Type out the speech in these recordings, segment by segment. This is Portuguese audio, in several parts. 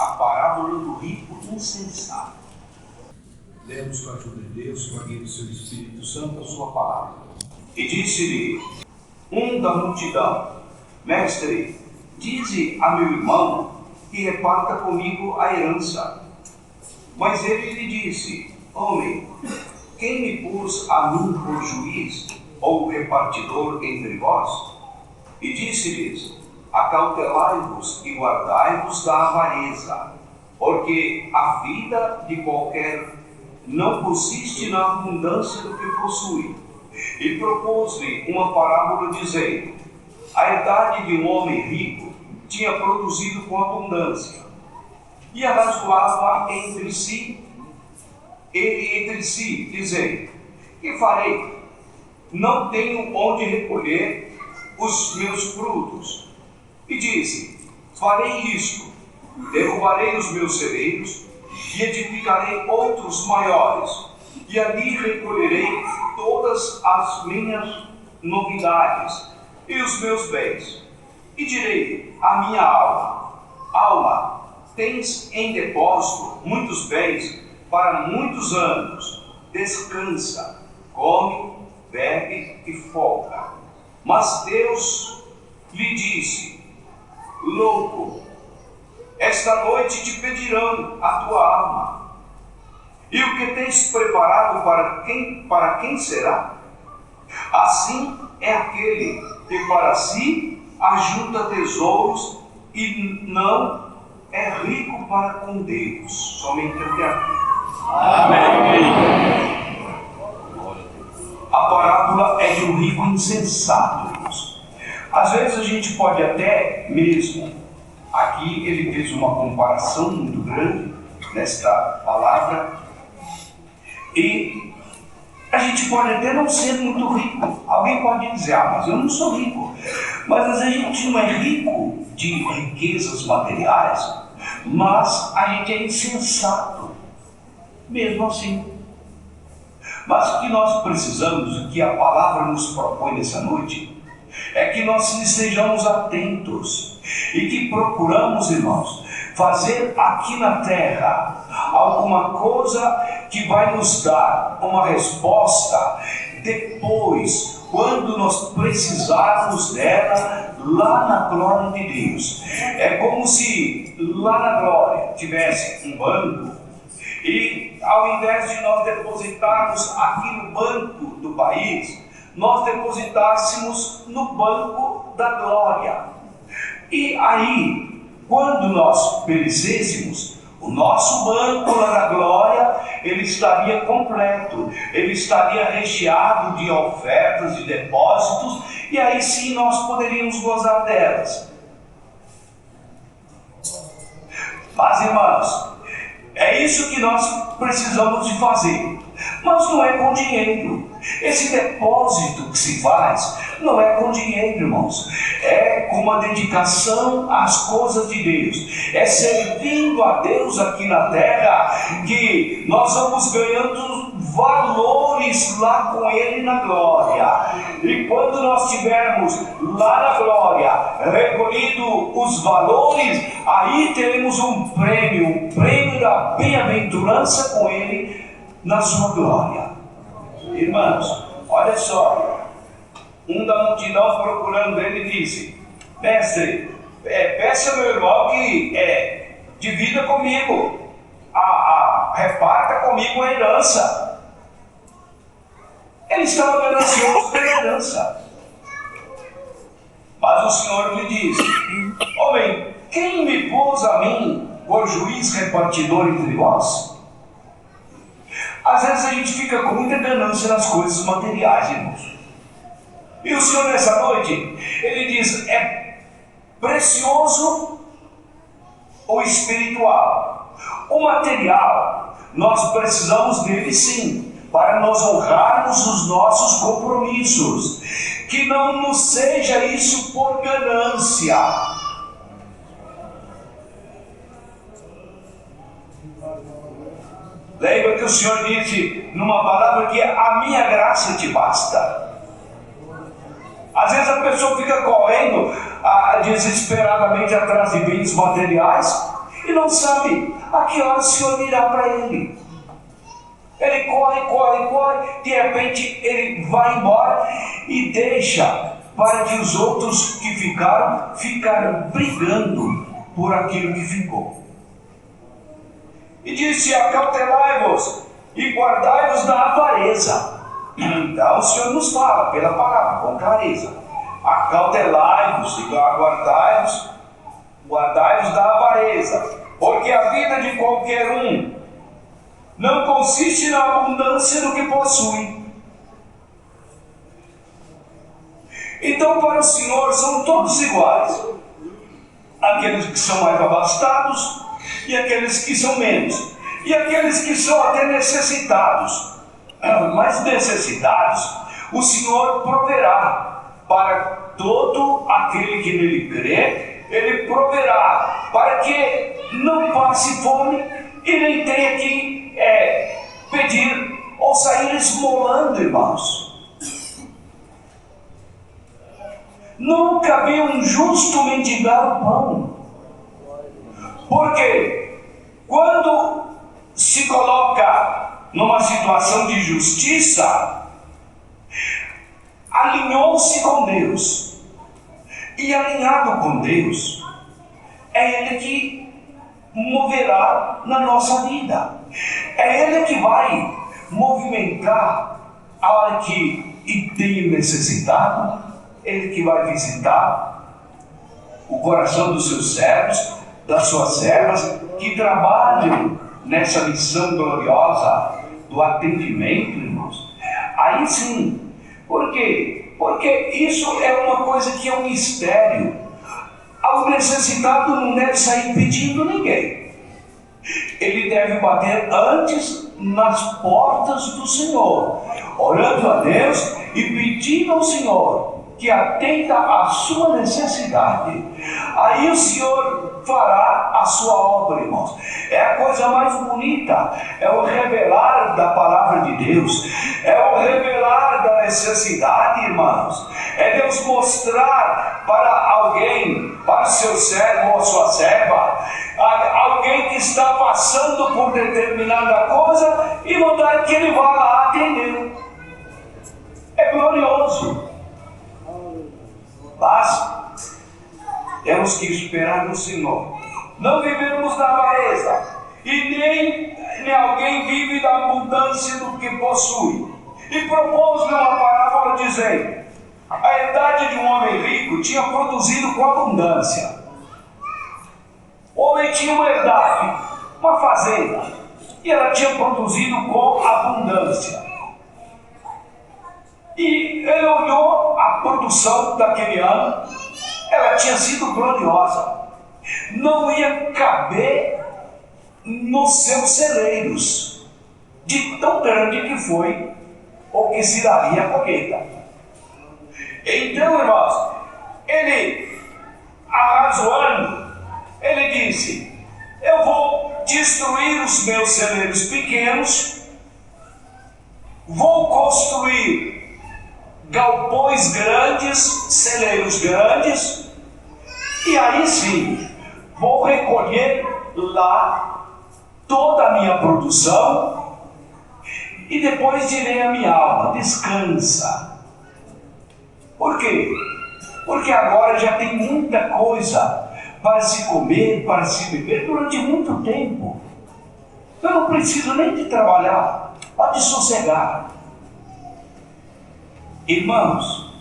a parábola do rico insensato. Lemos com a ajuda de Deus, com a guia do seu Espírito Santo, a sua palavra. E disse-lhe um da multidão: Mestre, dize a meu irmão que reparta comigo a herança. Mas ele lhe disse: Homem, quem me pôs a mim por juiz ou repartidor entre vós? E disse-lhes: Acautelai-vos e guardai-vos da avareza, porque a vida de qualquer não consiste na abundância do que possui. E propôs-lhe uma parábola dizendo: A herdade de um homem rico tinha produzido com abundância, e arrazoava entre si, dizendo: Que farei? Não tenho onde recolher os meus frutos. E disse: Farei isto: derrubarei os meus celeiros e edificarei outros maiores, e ali recolherei todas as minhas novidades e os meus bens. E direi à minha alma: Alma, tens em depósito muitos bens para muitos anos. Descansa, come, bebe e folga. Mas Deus lhe disse: Louco, esta noite te pedirão a tua alma. E o que tens preparado para quem será? Assim é aquele que para si ajunta tesouros e não é rico para com Deus. Somente até aqui. Amém. A parábola é de um rico insensato, irmãos. Às vezes a gente pode até mesmo, aqui ele fez uma comparação muito grande nesta palavra, e a gente pode até não ser muito rico. Alguém pode dizer: mas eu não sou rico. Mas às vezes a gente não é rico de riquezas materiais, mas a gente é insensato, mesmo assim. Mas o que nós precisamos, o que a palavra nos propõe nessa noite, é que nós estejamos atentos e que procuramos, irmãos, fazer aqui na terra alguma coisa que vai nos dar uma resposta depois, quando nós precisarmos dela lá na glória de Deus. É como se lá na glória tivesse um banco, e ao invés de nós depositarmos aqui no banco do país, nós depositássemos no banco da glória. E aí, quando nós perecêssemos, o nosso banco lá na glória, ele estaria completo, ele estaria recheado de ofertas, de depósitos, e aí sim nós poderíamos gozar delas. Mas, irmãos, é isso que nós precisamos de fazer. Mas não é com dinheiro. Esse depósito que se faz não é com dinheiro, irmãos. É com uma dedicação às coisas de Deus. É servindo a Deus aqui na terra que nós vamos ganhando valores lá com Ele na glória. E quando nós tivermos lá na glória recolhido os valores, aí teremos um prêmio da bem-aventurança com Ele na sua glória. Irmãos, olha só, um da multidão procurando ele disse: Mestre, peça ao meu irmão que divida comigo, reparta comigo a herança. Ele estava ganancioso pela herança. Mas o Senhor lhe disse: Homem, quem me pôs a mim por juiz repartidor entre vós? Às vezes a gente fica com muita ganância nas coisas materiais, irmãos. E o Senhor nessa noite, Ele diz: é precioso o espiritual. O material, nós precisamos dele sim, para nós honrarmos os nossos compromissos. Que não nos seja isso por ganância. Lembra que o Senhor disse numa palavra que a minha graça te basta? Às vezes a pessoa fica correndo desesperadamente atrás de bens materiais e não sabe a que hora o Senhor virá para ele. Ele corre, de repente ele vai embora e deixa para que os outros que ficaram brigando por aquilo que ficou. E disse: acautelai-vos e guardai-vos da avareza. Então o Senhor nos fala pela palavra com clareza: acautelai-vos e guardai-vos da avareza, porque a vida de qualquer um não consiste na abundância do que possui. Então, para o Senhor são todos iguais, aqueles que são mais abastados e aqueles que são menos, e aqueles que são até necessitados. Mas necessitados, o Senhor proverá para todo aquele que nele crê. Ele proverá para que não passe fome e nem tenha que pedir ou sair esmolando, irmãos. Nunca vi um justo mendigar o pão. Porque quando se coloca numa situação de justiça, alinhou-se com Deus. E alinhado com Deus, é Ele que moverá na nossa vida. É Ele que vai movimentar a hora que tem necessitado. Ele que vai visitar o coração dos seus servos, das suas servas, que trabalham nessa missão gloriosa do atendimento, irmãos. Aí sim. Por quê? Porque isso é uma coisa que é um mistério. O necessitado não deve sair pedindo ninguém. Ele deve bater antes nas portas do Senhor, orando a Deus e pedindo ao Senhor que atenda à sua necessidade. Aí o Senhor fará a sua obra, irmãos. É a coisa mais bonita, é o revelar da palavra de Deus, é o revelar da necessidade, irmãos. É Deus mostrar para alguém, para o seu servo ou a sua serva, alguém que está passando por determinada coisa e mandar que ele vá lá atender. É glorioso. Mas temos que esperar no Senhor. Não vivemos da avareza, e nem alguém vive da abundância do que possui. E propôs-lhe uma parábola dizendo: a herdade de um homem rico tinha produzido com abundância. O homem tinha uma herdade, uma fazenda, e ela tinha produzido com abundância. E ele olhou a produção daquele ano, ela tinha sido gloriosa. Não ia caber nos seus celeiros, de tão grande que foi ou que se daria a colheita. Então, irmãos, ele, arrazoando, ele disse: eu vou destruir os meus celeiros pequenos, vou construir galpões grandes, celeiros grandes, e aí sim, vou recolher lá toda a minha produção, e depois direi à minha alma: descansa. Por quê? Porque agora já tem muita coisa para se comer, para se beber durante muito tempo. Eu não preciso nem de trabalhar, pode sossegar. Irmãos,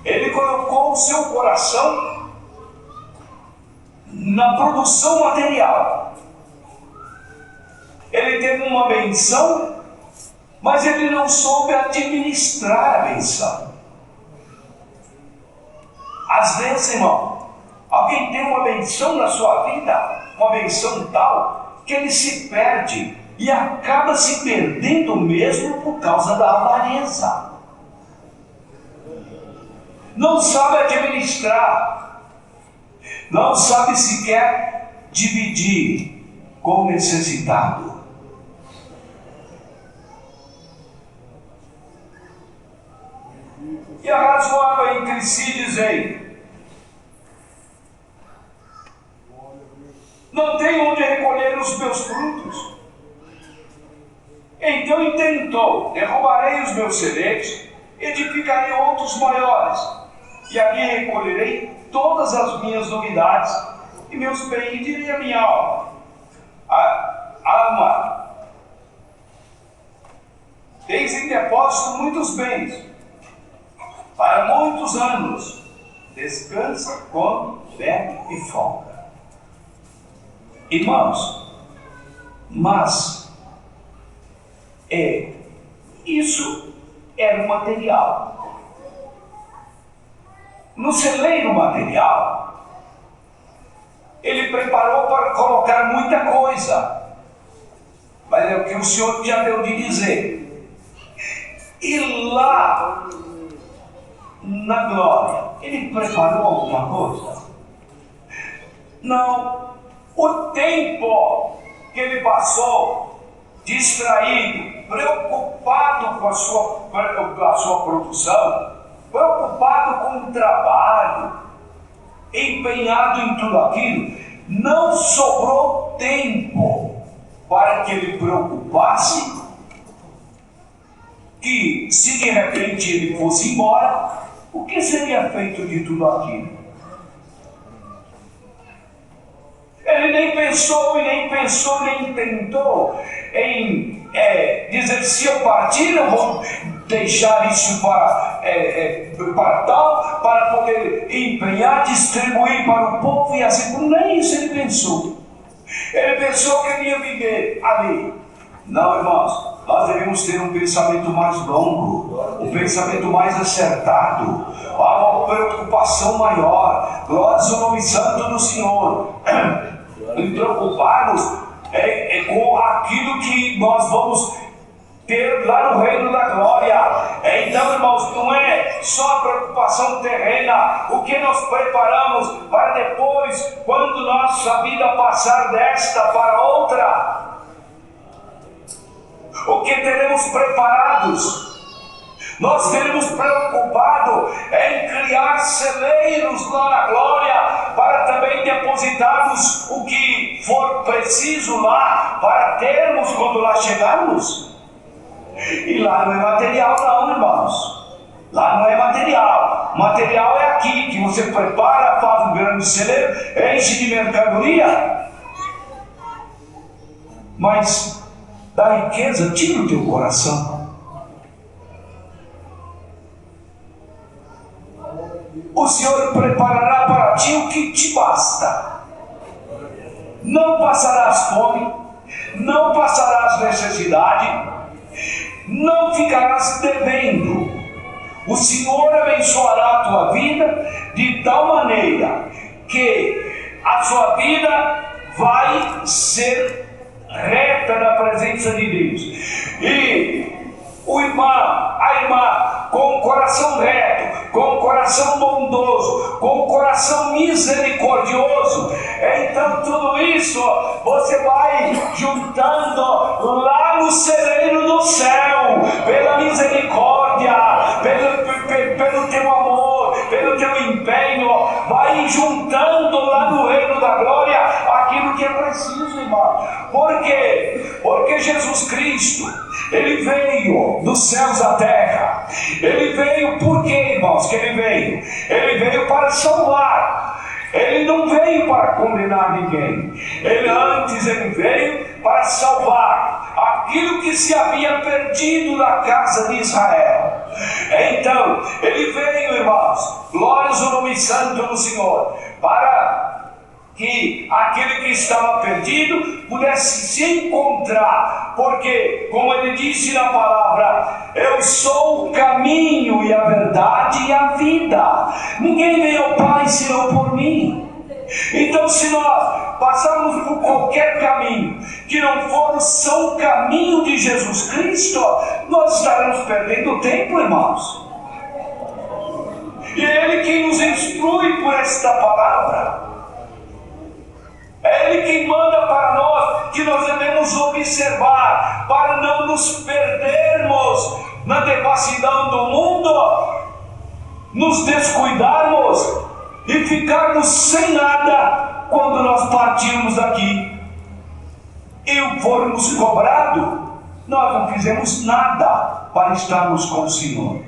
ele colocou o seu coração na produção material. Ele teve uma benção, mas ele não soube administrar a benção. Às vezes, irmão, alguém tem uma benção na sua vida, uma benção tal, que ele se perde e acaba se perdendo mesmo por causa da avareza. Não sabe administrar, não sabe sequer dividir com o necessitado. E arrazoava entre si, dizendo: os meus frutos. Então intentou: derrubarei os meus celeiros, edificarei outros maiores, e ali recolherei todas as minhas novidades, e meus bens, e direi a minha alma: alma, tens em depósito muitos bens, para muitos anos, descansa, come, bebe e folga. Irmãos, mas isso era o material. No celeiro material, ele preparou para colocar muita coisa, mas é o que o Senhor já deu de dizer. E lá na glória, ele preparou alguma coisa? Não. O tempo que ele passou distraído, preocupado com a sua produção, preocupado com o trabalho, empenhado em tudo aquilo, não sobrou tempo para que ele preocupasse que, se de repente ele fosse embora, o que seria feito de tudo aquilo? Ele nem pensou, nem tentou em dizer: se eu partir, eu vou deixar isso para tal, para poder empenhar, distribuir para o povo e assim. Nem isso ele pensou. Ele pensou que ele ia viver ali. Não, irmãos, nós devemos ter um pensamento mais longo, um pensamento mais acertado, uma preocupação maior. Glórias ao nome santo do Senhor. E preocuparmos com aquilo que nós vamos ter lá no reino da glória. Então, irmãos, não é só a preocupação terrena, o que nós preparamos para depois, quando nossa vida passar desta para outra, o que teremos preparados. Nós teremos preocupado em criar celeiros lá na glória, para também depositarmos o que for preciso lá, para termos quando lá chegarmos. E lá não é material não, irmãos. Lá não é material. Material é aqui, que você prepara, faz um grande celeiro, enche de mercadoria. Mas da riqueza tira o teu coração. O Senhor preparará para ti o que te basta. Não passarás fome, não passarás necessidade, não ficarás devendo. O Senhor abençoará a tua vida de tal maneira que a sua vida vai ser reta na presença de Deus. E o irmão, a irmã, com o coração reto, com o coração bondoso, com o coração misericordioso, então tudo isso você vai juntando lá no celeiro do céu, pela misericórdia, pelo teu amor, pelo teu empenho, vai juntando lá no reino da glória aquilo que é preciso, irmão. Por quê? Porque Jesus Cristo, Ele veio dos céus à terra. Ele veio por quê, irmãos, que Ele veio? Ele veio para salvar. Ele não veio para condenar ninguém. Ele veio para salvar aquilo que se havia perdido na casa de Israel. Então, Ele veio, irmãos, glórias ao nome santo do Senhor, para que aquele que estava perdido pudesse se encontrar, porque, como ele disse na palavra, eu sou o caminho e a verdade e a vida, ninguém vem ao Pai senão por mim. Então, se nós passarmos por qualquer caminho que não for o são caminho de Jesus Cristo, nós estaremos perdendo tempo, irmãos. E é Ele quem nos instrui por esta palavra. É Ele quem manda para nós que nós devemos observar para não nos perdermos na devassidão do mundo, nos descuidarmos e ficarmos sem nada quando nós partirmos daqui. e formos cobrados, nós não fizemos nada para estarmos com o Senhor.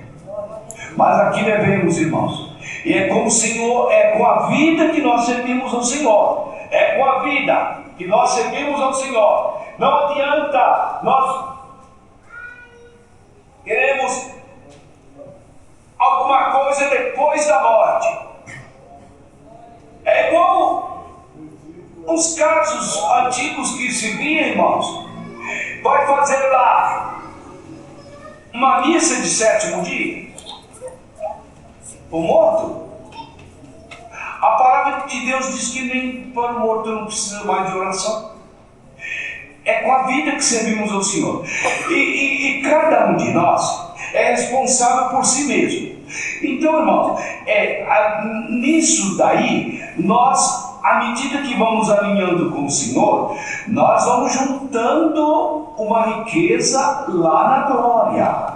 Mas aqui devemos, irmãos. E é com o Senhor, é com a vida que nós servimos ao Senhor. É com a vida que nós servimos ao Senhor. Não adianta nós queremos alguma coisa depois da morte. É igual uns casos antigos que se via, irmãos. Vai fazer lá uma missa de 7º dia. O morto. A palavra de Deus diz que nem para o morto não precisa mais de oração. É com a vida que servimos ao Senhor. E cada um de nós é responsável por si mesmo. Então, irmãos, nisso daí, nós, à medida que vamos alinhando com o Senhor, nós vamos juntando uma riqueza lá na glória.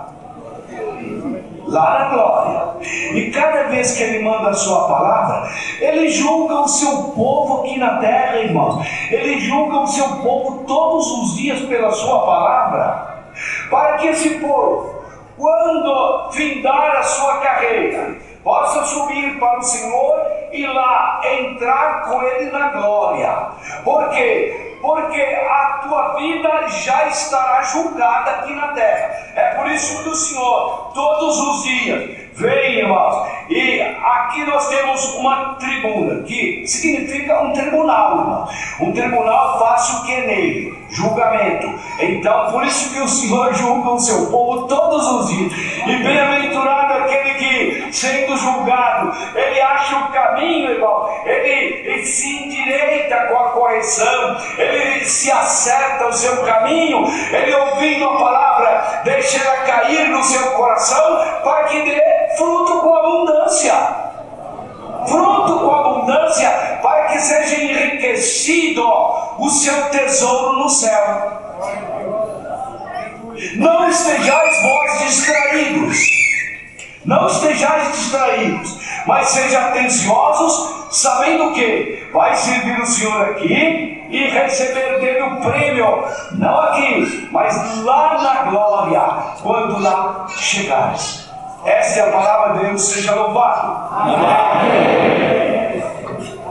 Lá na glória. E cada vez que Ele manda a sua palavra, Ele julga o seu povo aqui na terra, irmãos. Ele julga o seu povo todos os dias pela sua palavra, para que esse povo, quando findar a sua carreira, possa subir para o Senhor e lá entrar com Ele na glória. Por quê? Porque a tua vida já estará julgada aqui na terra. É por isso que o Senhor, todos os dias, vem, irmãos. E aqui nós temos uma tribuna, que significa um tribunal, irmãos. Um tribunal faz o que nele? Julgamento. Então, por isso que o Senhor julga o seu povo todos os dias. E bem-aventurado aquele que, sendo julgado, ele acha o caminho, irmão. Ele se endireita com a correção. Ele se acerta o seu caminho. Ele, ouvindo a palavra, deixa ela cair no seu coração, para que dê fruto com abundância. Fruto com abundância, para que seja enriquecido o seu tesouro no céu. Não estejais vós distraídos. Não estejais distraídos, mas sejam atenciosos, sabendo que vai servir o Senhor aqui e receber dele o prêmio, não aqui, mas lá na glória, quando lá chegares. Essa é a palavra de Deus, seja louvado. Amém.